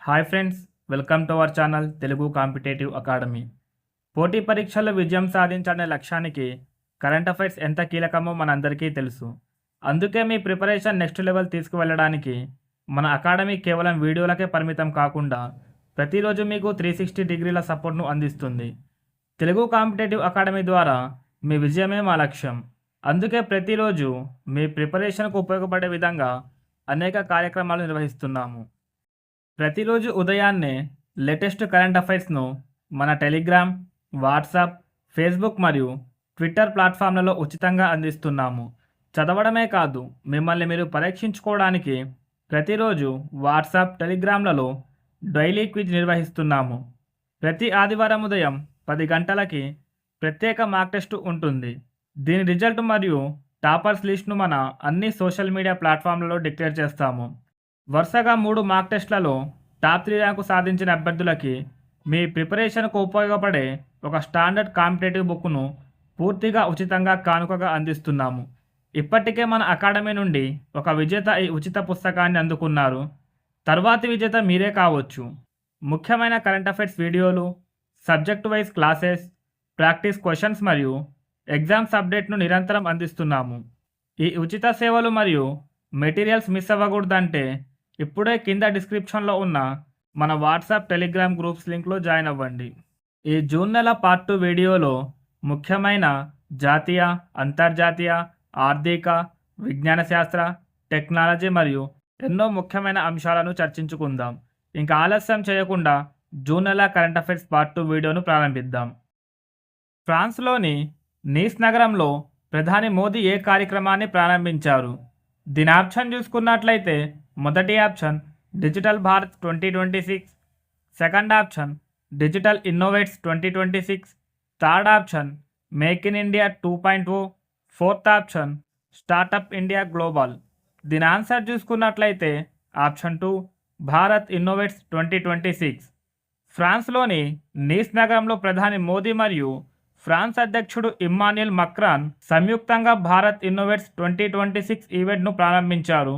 Hi friends, welcome to our channel Telugu competitive academy. పోటీ పరీక్షల్లో విజయం సాధించాలనే లక్ష్యానికి కరెంట్ అఫైర్స్ ఎంత కీలకమో మనందరికీ తెలుసు. అందుకే మీ ప్రిపరేషన్ నెక్స్ట్ లెవెల్ తీసుకువెళ్ళడానికి మన అకాడమీ కేవలం వీడియోలకే పరిమితం కాకుండా ప్రతిరోజు మీకు 360 డిగ్రీల సపోర్ట్ను అందిస్తుంది. తెలుగు కాంపిటేటివ్ అకాడమీ ద్వారా మీ విజయమే మా లక్ష్యం. అందుకే ప్రతిరోజు మీ ప్రిపరేషన్కు ఉపయోగపడే విధంగా అనేక కార్యక్రమాలు నిర్వహిస్తున్నాము. ప్రతిరోజు ఉదయాన్నే లేటెస్ట్ కరెంట్ అఫైర్స్ను మన టెలిగ్రామ్, వాట్సాప్, ఫేస్బుక్ మరియు ట్విట్టర్ ప్లాట్ఫామ్లలో ఉచితంగా అందిస్తున్నాము. చదవడమే కాదు, మిమ్మల్ని మీరు పరీక్షించుకోవడానికి ప్రతిరోజు వాట్సాప్, టెలిగ్రామ్లలో డైలీ క్విజ్ నిర్వహిస్తున్నాము. ప్రతి ఆదివారం ఉదయం 10 గంటలకి ప్రత్యేక మార్క్ టెస్ట్ ఉంటుంది. దీని రిజల్ట్ మరియు టాపర్స్ లిస్ట్ను మన అన్ని సోషల్ మీడియా ప్లాట్ఫామ్లలో డిక్లేర్ చేస్తాము. వరుసగా 3 మార్క్ టెస్ట్లలో టాప్ 3 ర్యాంకు సాధించిన అభ్యర్థులకి మీ ప్రిపరేషన్కు ఉపయోగపడే ఒక స్టాండర్డ్ కాంపిటేటివ్ బుక్ను పూర్తిగా ఉచితంగా కానుకగా అందిస్తున్నాము. ఇప్పటికే మన అకాడమీ నుండి ఒక విజేత ఈ ఉచిత పుస్తకాన్ని అందుకున్నారు. తర్వాతి విజేత మీరే కావచ్చు. ముఖ్యమైన కరెంట్ అఫైర్స్ వీడియోలు, subject wise classes, practice questions మరియు ఎగ్జామ్స్ అప్డేట్ను నిరంతరం అందిస్తున్నాము. ఈ ఉచిత సేవలు మరియు మెటీరియల్స్ మిస్ అవ్వకూడదంటే ఇప్పుడే కింద డిస్క్రిప్షన్లో ఉన్న మన వాట్సాప్, టెలిగ్రామ్ గ్రూప్స్ లింక్లో జాయిన్ అవ్వండి. ఈ జూన్ నెల పార్ట్ 2 వీడియోలో ముఖ్యమైన జాతీయ, అంతర్జాతీయ, ఆర్థిక, విజ్ఞాన శాస్త్ర, టెక్నాలజీ మరియు ఎన్నో ముఖ్యమైన అంశాలను చర్చించుకుందాం. ఇంకా ఆలస్యం చేయకుండా జూన్ నెల కరెంట్ అఫైర్స్ పార్ట్ 2 వీడియోను ప్రారంభిద్దాం. ఫ్రాన్స్లోని నీస్ నగరంలో ప్రధాని మోదీ ఏ కార్యక్రమాన్ని ప్రారంభించారు? దీని ఆప్షన్ చూసుకున్నట్లయితే మొదటి option digital Bharat 2026, second option digital innovates 2026, third option make in India 2.0, fourth option startup India global. దీని ఆన్సర్ చూసుకున్నట్లయితే ఆప్షన్ 2 భారత్ ఇన్నోవేట్స్ 2026. ఫ్రాన్స్లోని నీస్ నగరంలో ప్రధాని మోదీ మరియు ఫ్రాన్స్ అధ్యక్షుడు ఇమ్మాన్యుయల్ మక్రాన్ సంయుక్తంగా భారత్ ఇన్నోవేట్స్ 2026 ఈవెంట్ను ప్రారంభించారు.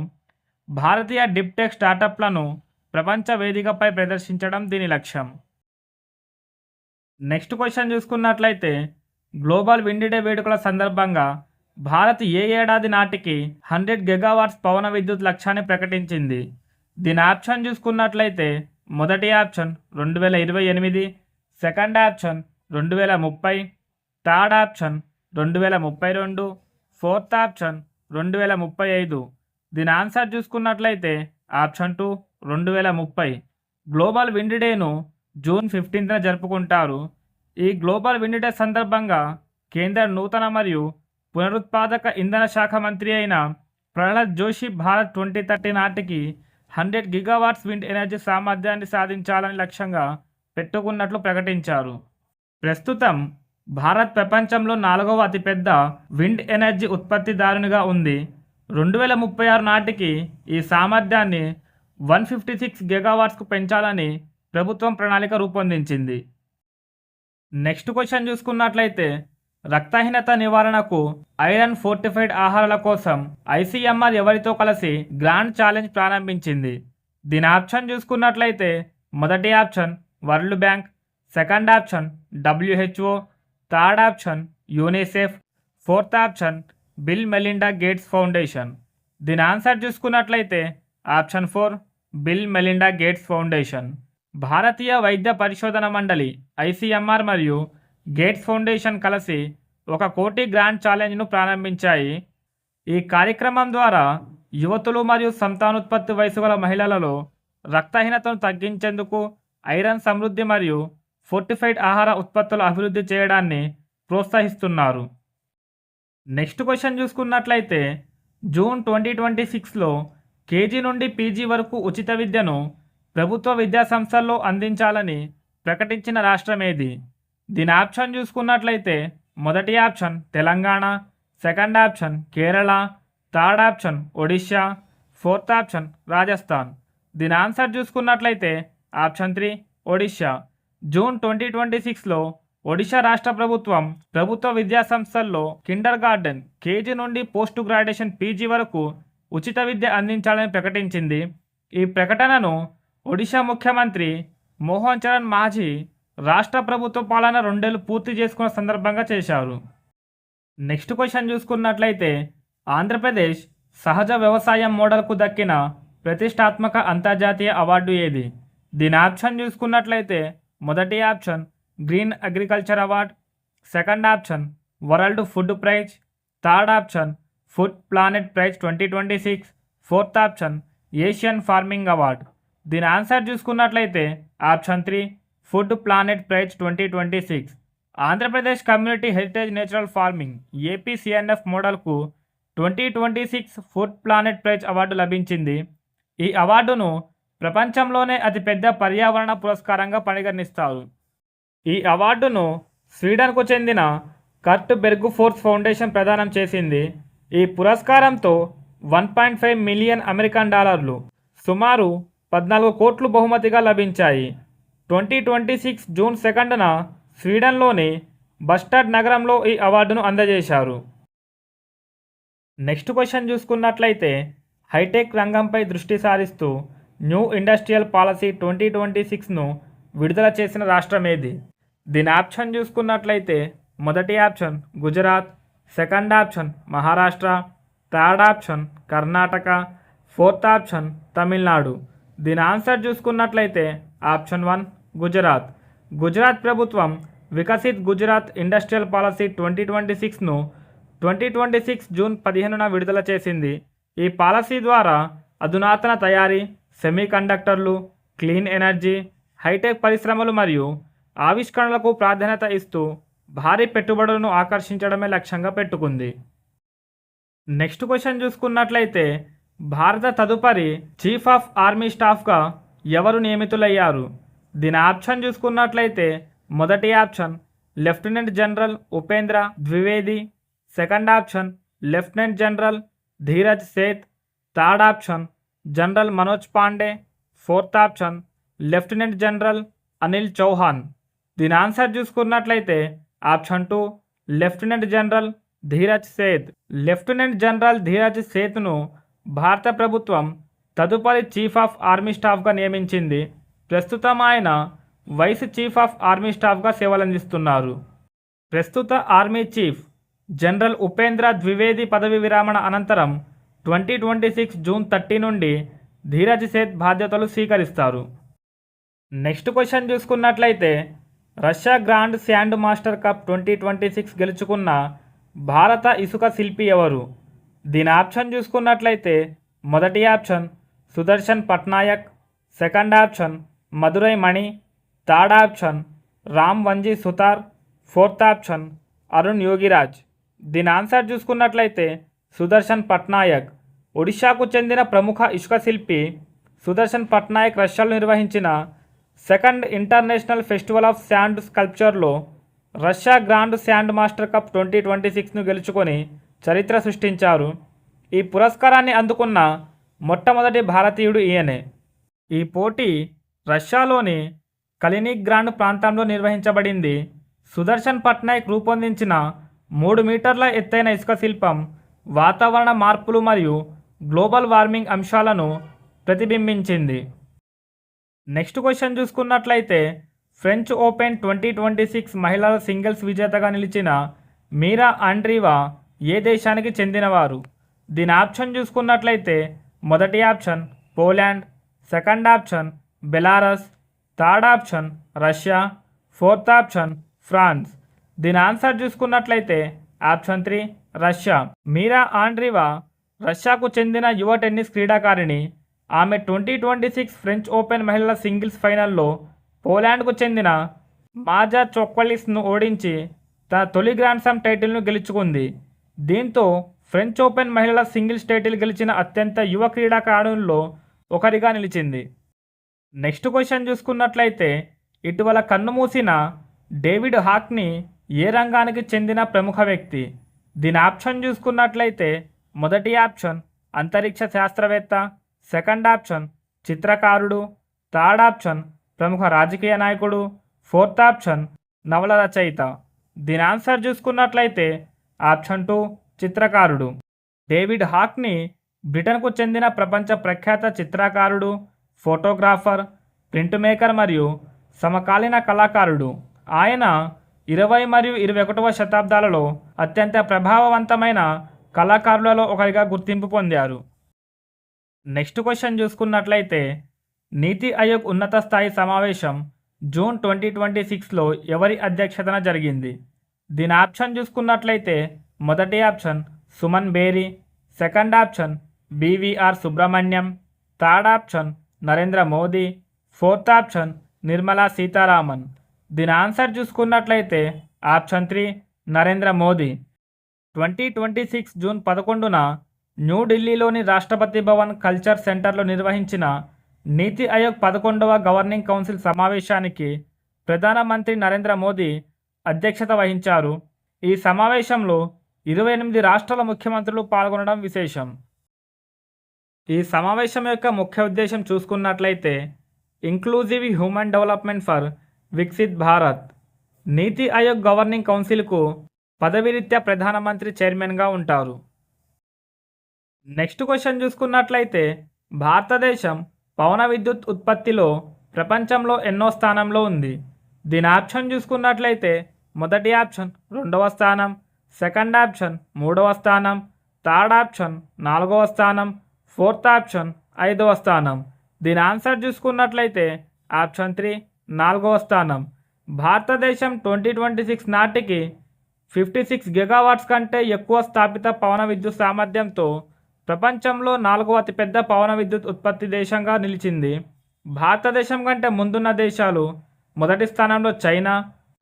భారతీయ డిప్టెక్ స్టార్టప్లను ప్రపంచ వేదికపై ప్రదర్శించడం దీని లక్ష్యం. నెక్స్ట్ క్వశ్చన్ చూసుకున్నట్లయితే గ్లోబల్ విండ్ డే వేడుకల సందర్భంగా భారత్ ఏ ఏడాది నాటికి 100 గిగావాట్స్ పవన విద్యుత్ లక్ష్యాన్ని ప్రకటించింది? దీని ఆప్షన్ చూసుకున్నట్లయితే మొదటి option 2028, second option 2030, third option 2032, fourth option 2035. దీని ఆన్సర్ చూసుకున్నట్లయితే ఆప్షన్ 2 2030. గ్లోబల్ విండ్ డేను జూన్ 15న జరుపుకుంటారు. ఈ గ్లోబల్ విండ్ డే సందర్భంగా కేంద్ర నూతన మరియు పునరుత్పాదక ఇంధన శాఖ మంత్రి అయిన ప్రహ్లాద్ జోషి భారత్ 2030 నాటికి 100 గిగావాట్స్ విండ్ ఎనర్జీ సామర్థ్యాన్ని సాధించాలని లక్ష్యంగా పెట్టుకున్నట్లు ప్రకటించారు. ప్రస్తుతం భారత్ ప్రపంచంలో 4వ అతిపెద్ద విండ్ ఎనర్జీ ఉత్పత్తిదారునిగా ఉంది. 2036 నాటికి ఈ సామర్థ్యాన్ని 156 గిగావాట్స్కు పెంచాలని ప్రభుత్వం ప్రణాళిక రూపొందించింది. నెక్స్ట్ క్వశ్చన్ చూసుకున్నట్లయితే రక్తహీనత నివారణకు ఐరన్ ఫోర్టిఫైడ్ ఆహారాల కోసం ఐసీఎంఆర్ ఎవరితో కలిసి గ్రాండ్ ఛాలెంజ్ ప్రారంభించింది? దీని ఆప్షన్ చూసుకున్నట్లయితే మొదటి option World Bank, second option WHO, third option UNICEF, fourth option Bill Melinda Gates Foundation. దీని ఆన్సర్ చూసుకున్నట్లయితే option 4 Bill Melinda Gates Foundation. భారతీయ వైద్య పరిశోధన మండలి ఐసీఎంఆర్ మరియు గేట్స్ ఫౌండేషన్ కలిసి 1 కోటి గ్రాండ్ ఛాలెంజ్ను ప్రారంభించాయి. ఈ కార్యక్రమం ద్వారా యువతులు మరియు సంతానోత్పత్తి వయసు గల మహిళలలో రక్తహీనతను తగ్గించేందుకు ఐరన్ సమృద్ధి మరియు ఫోర్టిఫైడ్ ఆహార ఉత్పత్తుల అభివృద్ధి చేయడాన్ని ప్రోత్సహిస్తున్నారు. నెక్స్ట్ క్వశ్చన్ చూసుకున్నట్లయితే జూన్ 2026లో కేజీ నుండి పీజీ వరకు ఉచిత విద్యను ప్రభుత్వ విద్యా సంస్థల్లో అందించాలని ప్రకటించిన రాష్ట్రం ఏది? దీని ఆప్షన్ చూసుకున్నట్లయితే మొదటి option Telangana, second option Kerala, third option Odisha, fourth option Rajasthan. దీని ఆన్సర్ చూసుకున్నట్లయితే ఆప్షన్ 3 ఒడిశా. జూన్ 2026లో ఒడిశా రాష్ట్ర ప్రభుత్వం ప్రభుత్వ విద్యా సంస్థల్లో కిండర్ గార్డెన్, కేజీ నుండి పోస్ట్ గ్రాడ్యుయేషన్ పీజీ వరకు ఉచిత విద్య అందించాలని ప్రకటించింది. ఈ ప్రకటనను ఒడిశా ముఖ్యమంత్రి మోహన్ చరణ్ మాఝీ రాష్ట్ర ప్రభుత్వ పాలన 2 ఏళ్లు పూర్తి చేసుకున్న సందర్భంగా చేశారు. నెక్స్ట్ క్వశ్చన్ చూసుకున్నట్లయితే ఆంధ్రప్రదేశ్ సహజ వ్యవసాయం మోడల్కు దక్కిన ప్రతిష్టాత్మక అంతర్జాతీయ అవార్డు ఏది? దీని ఆప్షన్ చూసుకున్నట్లయితే మొదటి option Green Agriculture Award, second option World Food Prize, third option Food Planet Prize 2026, fourth option Asian Farming Award. దీని ఆన్సర్ చూసుకున్నట్లయితే option 3 Food Planet Prize 2026. Andhra Pradesh Community Heritage Natural Farming APCNF మోడల్కు 2026 Food Planet Prize award లభించింది. ఈ అవార్డును ప్రపంచంలోనే అతిపెద్ద పర్యావరణ పురస్కారంగా పరిగణిస్తారు. ఈ అవార్డును స్వీడన్కు చెందిన కర్ట్ బెర్గ్ఫోర్స్ ఫౌండేషన్ ప్రదానం చేసింది. ఈ పురస్కారంతో 1.5 మిలియన్ అమెరికన్ డాలర్లు సుమారు 14 కోట్లు బహుమతిగా లభించాయి. 2026 జూన్ 2న స్వీడన్లోని బస్టాడ్ నగరంలో ఈ అవార్డును అందజేశారు. నెక్స్ట్ క్వశ్చన్ చూసుకున్నట్లయితే హైటెక్ రంగంపై దృష్టి సారిస్తూ న్యూ ఇండస్ట్రియల్ పాలసీ 2026ను విడుదల చేసిన రాష్ట్రం ఏది? దీని ఆప్షన్ చూసుకున్నట్లయితే మొదటి option Gujarat, second option Maharashtra, third option Karnataka, fourth option Tamil Nadu. దీని ఆన్సర్ చూసుకున్నట్లయితే ఆప్షన్ 1 గుజరాత్. గుజరాత్ ప్రభుత్వం వికసిత్ గుజరాత్ ఇండస్ట్రియల్ పాలసీ 2026ను 2026 జూన్ 15న విడుదల చేసింది. ఈ పాలసీ ద్వారా అధునాతన తయారీ, సెమీకండక్టర్లు, క్లీన్ ఎనర్జీ, హైటెక్ పరిశ్రమలు మరియు ఆవిష్కరణలకు ప్రాధాన్యత ఇస్తూ భారీ పెట్టుబడులను ఆకర్షించడమే లక్ష్యంగా పెట్టుకుంది. నెక్స్ట్ క్వశ్చన్ చూసుకున్నట్లయితే భారత తదుపరి చీఫ్ ఆఫ్ ఆర్మీ స్టాఫ్గా ఎవరు నియమితులయ్యారు? దీని ఆప్షన్ చూసుకున్నట్లయితే మొదటి option lieutenant general Upendra Dwivedi, second option lieutenant general Dhiraj Seth, third option general Manoj Pande, fourth option lieutenant general Anil Chauhan. దీని ఆన్సర్ చూసుకున్నట్లయితే option 2 lieutenant general Dhiraj Seth. Lieutenant general Dhiraj సేత్ను భారత ప్రభుత్వం తదుపరి చీఫ్ ఆఫ్ ఆర్మీ స్టాఫ్గా నియమించింది. ప్రస్తుతం ఆయన వైస్ చీఫ్ ఆఫ్ ఆర్మీ స్టాఫ్గా సేవలందిస్తున్నారు. ప్రస్తుత army chief general Upendra Dwivedi పదవి విరమణ అనంతరం 2026 జూన్ 30 నుండి ధీరజ్ సేత్ బాధ్యతలు స్వీకరిస్తారు. నెక్స్ట్ క్వశ్చన్ చూసుకున్నట్లయితే Russia Grand Sand Master cup 2026 గెలుచుకున్న భారత ఇసుక శిల్పి ఎవరు? దీని ఆప్షన్ చూసుకున్నట్లయితే మొదటి option Sudarsan Pattnaik, second option Madurai Mani, third option Ram Vanji Sutar, fourth option Arun Yogiraj. దీని ఆన్సర్ చూసుకున్నట్లయితే సుదర్శన్ పట్నాయక్. ఒడిశాకు చెందిన ప్రముఖ ఇసుక శిల్పి సుదర్శన్ పట్నాయక్ రష్యాలో నిర్వహించిన second International Festival of Sand స్కల్ప్చర్లో Russia Grand Sand Master Cup 2026ను గెలుచుకొని చరిత్ర సృష్టించారు. ఈ పురస్కారాన్ని అందుకున్న మొట్టమొదటి భారతీయుడు ఈయనే. ఈ పోటీ రష్యాలోని కలినిగ్రాండ్ ప్రాంతంలో నిర్వహించబడింది. సుదర్శన్ పట్నాయక్ రూపొందించిన 3 మీటర్ల ఎత్తైన ఇసుక శిల్పం వాతావరణ మార్పులు మరియు గ్లోబల్ వార్మింగ్ అంశాలను ప్రతిబింబించింది. నెక్స్ట్ క్వశ్చన్ చూసుకున్నట్లయితే ఫ్రెంచ్ ఓపెన్ 2026 మహిళల సింగిల్స్ విజేతగా నిలిచిన మీరా ఆండ్రీవా ఏ దేశానికి చెందినవారు? దీని ఆప్షన్ చూసుకున్నట్లయితే మొదటి option Poland, second option Belarus, third option Russia, fourth option France. దీని ఆన్సర్ చూసుకున్నట్లయితే ఆప్షన్ 3 రష్యా. మీరా ఆండ్రీవా రష్యాకు చెందిన యువ టెన్నిస్ క్రీడాకారిణి. ఆమె 2026 ఫ్రెంచ్ ఓపెన్ మహిళల సింగిల్స్ ఫైనల్లో పోలాండ్కు చెందిన మాజా చొక్వలిస్ను ఓడించి తన తొలి గ్రాండ్ స్లామ్ టైటిల్ను గెలుచుకుంది. దీంతో ఫ్రెంచ్ ఓపెన్ మహిళల సింగిల్స్ టైటిల్ గెలిచిన అత్యంత యువ క్రీడాకారుల్లో ఒకరిగా నిలిచింది. నెక్స్ట్ క్వశ్చన్ చూసుకున్నట్లయితే ఇటీవల కన్నుమూసిన డేవిడ్ హాక్నీ ఏ రంగానికి చెందిన ప్రముఖ వ్యక్తి? దీని ఆప్షన్ చూసుకున్నట్లయితే మొదటి ఆప్షన్ అంతరిక్ష శాస్త్రవేత్త, సెకండ్ ఆప్షన్ చిత్రకారుడు, థర్డ్ ఆప్షన్ ప్రముఖ రాజకీయ నాయకుడు, ఫోర్త్ ఆప్షన్ నవల రచయిత. దీని ఆన్సర్ చూసుకున్నట్లయితే ఆప్షన్ 2 చిత్రకారుడు. డేవిడ్ హాక్నీ బ్రిటన్కు చెందిన ప్రపంచ ప్రఖ్యాత చిత్రకారుడు, ఫోటోగ్రాఫర్, ప్రింట్ మేకర్ మరియు సమకాలీన కళాకారుడు. ఆయన 20 మరియు 21వ శతాబ్దాలలో అత్యంత ప్రభావవంతమైన కళాకారులలో ఒకరిగా గుర్తింపు పొందారు. నెక్స్ట్ క్వశ్చన్ చూసుకున్నట్లయితే నీతి ఆయోగ్ ఉన్నత స్థాయి సమావేశం జూన్ 2026లో ఎవరి అధ్యక్షతన జరిగింది? దీని ఆప్షన్ చూసుకున్నట్లయితే మొదటి option Suman Bery, second option BVR Subrahmanyam, third option Narendra Modi, fourth option Nirmala Sitharaman. దీని ఆన్సర్ చూసుకున్నట్లయితే ఆప్షన్ 3 నరేంద్ర మోదీ. 2026 జూన్ 11న న్యూఢిల్లీలోని రాష్ట్రపతి భవన్ కల్చర్ సెంటర్లో నిర్వహించిన నీతి ఆయోగ్ 11వ గవర్నింగ్ కౌన్సిల్ సమావేశానికి ప్రధానమంత్రి నరేంద్ర మోదీ అధ్యక్షత వహించారు. ఈ సమావేశంలో 28 రాష్ట్రాల ముఖ్యమంత్రులు పాల్గొనడం విశేషం. ఈ సమావేశం యొక్క ముఖ్య ఉద్దేశం చూసుకున్నట్లయితే inclusive human development for Viksit Bharat. NITI Aayog governing కౌన్సిల్కు పదవిరీత్యా ప్రధానమంత్రి చైర్మన్గా ఉంటారు. నెక్స్ట్ క్వశ్చన్ చూసుకున్నట్లయితే భారతదేశం పవన విద్యుత్ ఉత్పత్తిలో ప్రపంచంలో ఎన్నో స్థానంలో ఉంది? దీని ఆప్షన్ చూసుకున్నట్లయితే మొదటి ఆప్షన్ 2వ స్థానం, సెకండ్ ఆప్షన్ 3వ స్థానం, థర్డ్ ఆప్షన్ 4వ స్థానం, ఫోర్త్ ఆప్షన్ 5వ స్థానం. దీని ఆన్సర్ చూసుకున్నట్లయితే ఆప్షన్ 3 4వ స్థానం. భారతదేశం 2026 నాటికి 56 గిగావాట్స్ కంటే ఎక్కువ స్థాపిత పవన విద్యుత్ సామర్థ్యంతో ప్రపంచంలో 4వ అతిపెద్ద పవన విద్యుత్ ఉత్పత్తి దేశంగా నిలిచింది. భారతదేశం కంటే ముందున్న దేశాలు మొదటి స్థానంలో చైనా,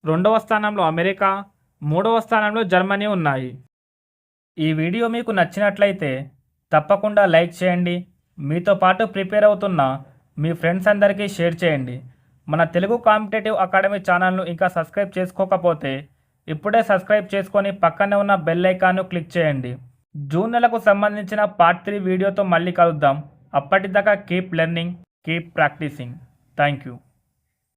2వ స్థానంలో అమెరికా, 3వ స్థానంలో జర్మనీ ఉన్నాయి. ఈ వీడియో మీకు నచ్చినట్లయితే తప్పకుండా లైక్ చేయండి. మీతో పాటు ప్రిపేర్ అవుతున్న మీ ఫ్రెండ్స్ అందరికీ షేర్ చేయండి. మన తెలుగు కాంపిటేటివ్ అకాడమీ ఛానల్ను ఇంకా సబ్స్క్రైబ్ చేసుకోకపోతే ఇప్పుడే సబ్స్క్రైబ్ చేసుకొని పక్కనే ఉన్న బెల్ ఐకాన్ను క్లిక్ చేయండి. జూన్ నెలకు సంబంధించిన పార్ట్ 3 వీడియోతో మళ్ళీ కలుద్దాం. అప్పటిదాకా keep learning, keep practising. Thank you.